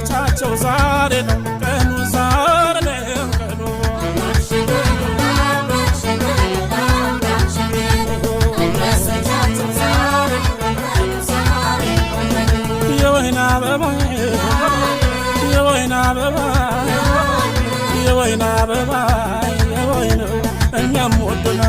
ረስቻቸው ዛሬ ነው ቀኑ ዛሬ ነው ቀኑ የወይና አበባ የወይና አበባ የወይና አበባ የወይና እኛም ወደና